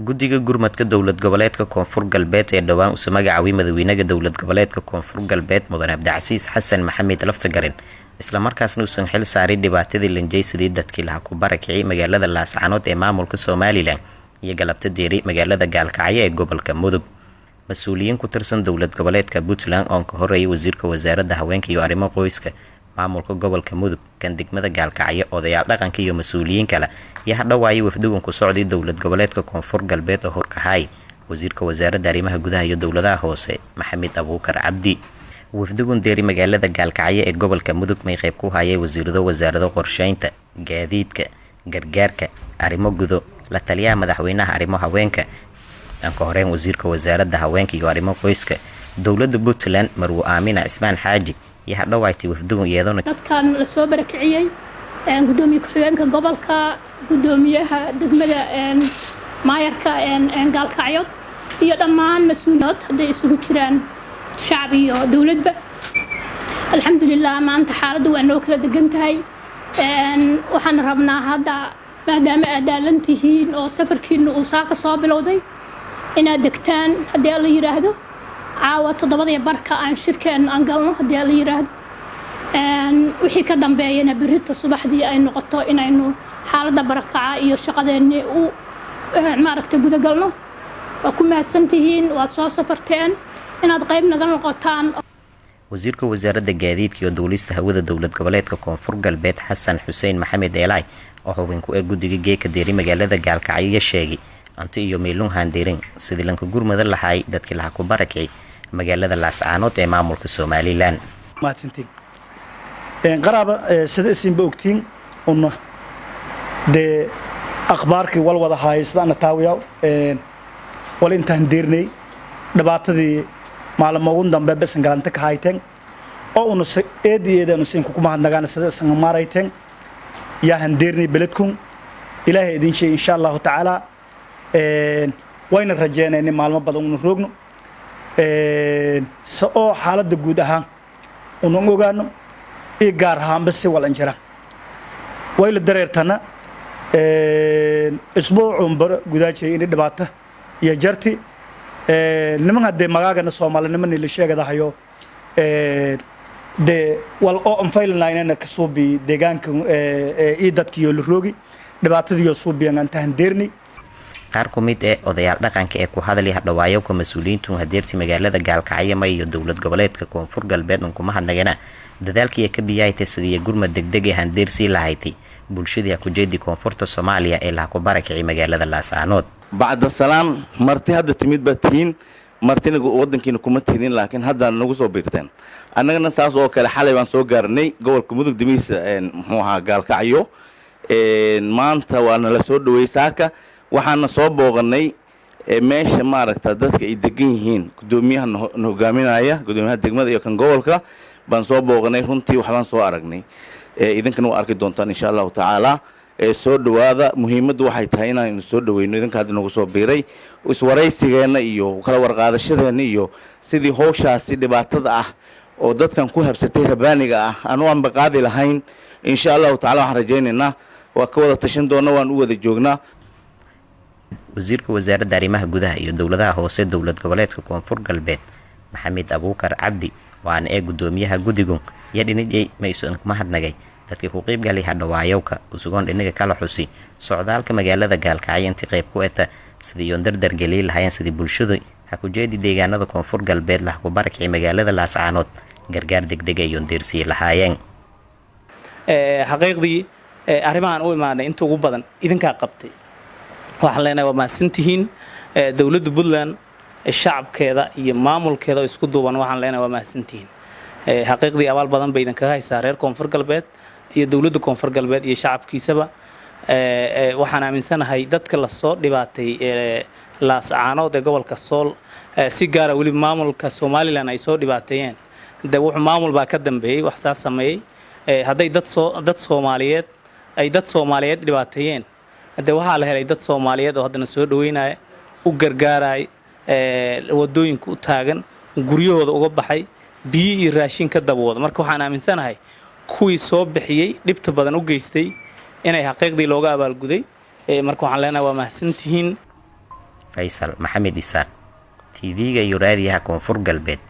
guddiga gurmadka dowlad goboleedka koonfur galbeed ee dhawaan usoo magacaabay madaxweynaha dowlad goboleedka koonfur galbeed mudane cabdicasiis xasan maxamed laftagarin isla markaasna uusan xil saaray dhibaatadii lanjeysadii dadkii laha ku barakicay magaalada laascaanood ee maamulka Soomaaliland iyo galabta deeri magaalada gaalkacyo ee gobolka mudug mas'uuliyiin ku tirsan dowlad goboleedka Puntland oo ka horeeyay wasiirka wasaaradda haweenka iyo arrimo qoyska maamulka gobolka mudug kan degmada gaalkacyo odayaal dhaqanka iyo mas'uuliyiin kale iyo hadhawaayay wafdigan ku socday dowlad goboleedka koonfur galbeed oo horkahay wasiirka wasaaradda arrimaha gudaha iyo dowladaha hoose maxamed abuukar cabdi wafdigan deeri magaalada gaalkacyo ee gobolka mudug may qayb ku hayay wasaarado qorsheynta gaadiidka gargaarka arrimo gudo la taliyaha madaxweynaha arrimo haweenka aan ka horeen wasiirka wasaaradda haweenka iyo arrimo qoyska dowladda Puntland marwo aamina ismaan xaaji iyo hadhawaayay wafdigan iyadoo dadkan la soo barakiciyay gudoomiye ku-xigeenka gobolka gudoomiyaha degmada maayarka gaalkacyo iyo dhammaan mas'uuliyiin haday isugu jiraan shacab iyo dawladba alxamdulillah maanta xaaladdu waa noo kala degan tahay waxaan rabnaa hadda maadaama aad daalantihiin oo safarkiinu uu saaka soo bilowday inaad degtaan haddii la yiraahdo caawa 7:00 aan shirkeen aan galno haddii la yiraahdo wixii ka dambeeyana birita subaxdii ay noqoto inaynu xaaladda barakaca iyo shaqadeena u maaragtay guda galno waa ku mahadsantihiin waad soo safarteen inaad qayb naga noqotaan wasiirka wasaaradda gaadiidka iyo duulista hawada dowlad goboleedka koonfur galbeed xasan xuseen maxamed eelay oo hubinku ee guddiga geeka deeri magaalada gaalkacyo sheegay anti iyo meelun handeerin sidii lanka gurmada lahay dadkii laha ku barakay magaalada laascaanood ee maamulka Soomaaliland mahadsantiin qaraaba sida isin boogtiin una de akhbaarkii walwada haysana taawiya wal intaan deernay dhibaatadii maalmo ugu dambe basan galanta ka hayteen oo una eedeedana siin ku mahadnagaan sida san maarayteen yaa handeernay beledkum ilaahay idin shay insha Allah taala wayna rajeynayna maalmo badan uu roogno soo xaaladda guud ahaan uu ogaano ee gaar ahaan bas wal injira wayla dareertana isbuucun bar gudaajay in dhibaato iyo jarti niman hadde magaagana Soomaaliniman la sheegadahayo de wal oo anfaylanayna ka soo bi deegaanka ee dadkiyo la roogi dhibaatadiyo soo biyan inta handeernay qaar ku mid ah odayaal dhaqanka ee ku hadlay hadhawaayo ka mas'uuliyiintu hadeerti magaalada gaalkacyo iyo dowlad goboleedka koonfur galbeed oo kuma hadnagana dadaalkii ka biyaytay sidii gurmad degdeg ah handeersi lahayti bulshada ku jeedi koonfurta Soomaaliya ee la ku barakay magaalada laascaanood bacda salaam marti hadda timid batiin martina wadankiina kuma tiidin laakiin hadda nagu soo biirteen annagana saas oo kale xalay baan soo gaarnay gobolka mudug dimiisa muxuu ahaa gaalkacyo maanta waana la soo dhaweeyay saaka waxaana soo booqanay meesha maaragta dadka ay degan yihiin gudoomiyaha hogaaminaya gudoomiyaha degmada iyo kan gobolka baan soo booqanay runtii waxaan soo aragnay idinkana waa arki doontaan insha Allah taala soo dhawaada muhiimaddu waxay tahay inaan soo dhaweyno idinka hadda nagu soo biiray iswaraysigeena iyo kala warqaadashadeena iyo sidii hawshaasi dhibaatada ah oo dadkan ku habsatay rabaaniga ah aan baqaadi lahayn insha Allah taala waxaan rajaynaynaa waa ka wada tashan doona waan u wada joognaa wasiirka wasaaradda arrimaha gudaha iyo dowladaha hoose dowlad goboleedka koonfur galbeed maxamed abuukar cabdi waan ee gudoomiyaha guddigan iyo dhinacay maysan kuma hadnagay dadkii ku qayb galay hadhawaayowka usugoon dhinaga kala xusi socdaalka magaalada gaalkacyo intii qayb ku eta sidii yoon dardar gelin lahayn sidii bulshada ha ku jeedi deegaanada koonfur galbeed la ku barakay magaalada laascaanood gargaar degdeg ah yoon deersi lahaayeen xaqiiqdii arrimahan u imaanay inta ugu badan idinka qabtay waxaan leenahay waa mahadsantihiin dowladda Puntland shacabkeeda iyo maamulkeeda isku duuban waxaan leenahay waa mahadsantihiin xaqiiqdii abaal badan bay idinka haysaa reer koonfur galbeed iyo dowladda koonfur galbeed iyo shacabkiisaba waxaan aaminsanahay dadka la soo dhibaatay laascaanood ee gobolka Sool si gaar ah wali maamulka Soomaaliland ay soo dhibaateeyeen wuxuu maamul baa ka dambeeyay wax saas sameeyay haday dad Soomaaliyeed dhibaateeyeen waxaa la helay dad Soomaaliyeed oo haddana soo dhaweynaya u gargaaray wadooyinka u taagan guryahooda uga baxay biyo iyo raashin ka dabooda marka waxaan aaminsanahay kuwii soo bixiyay dhibta badan u geystay inay xaqiiqdii looga abaalguday marka waxaan leenahay waa mahadsantihiin faysal maxamed isaaq tv-ga iyo raadiyaha koonfur galbeed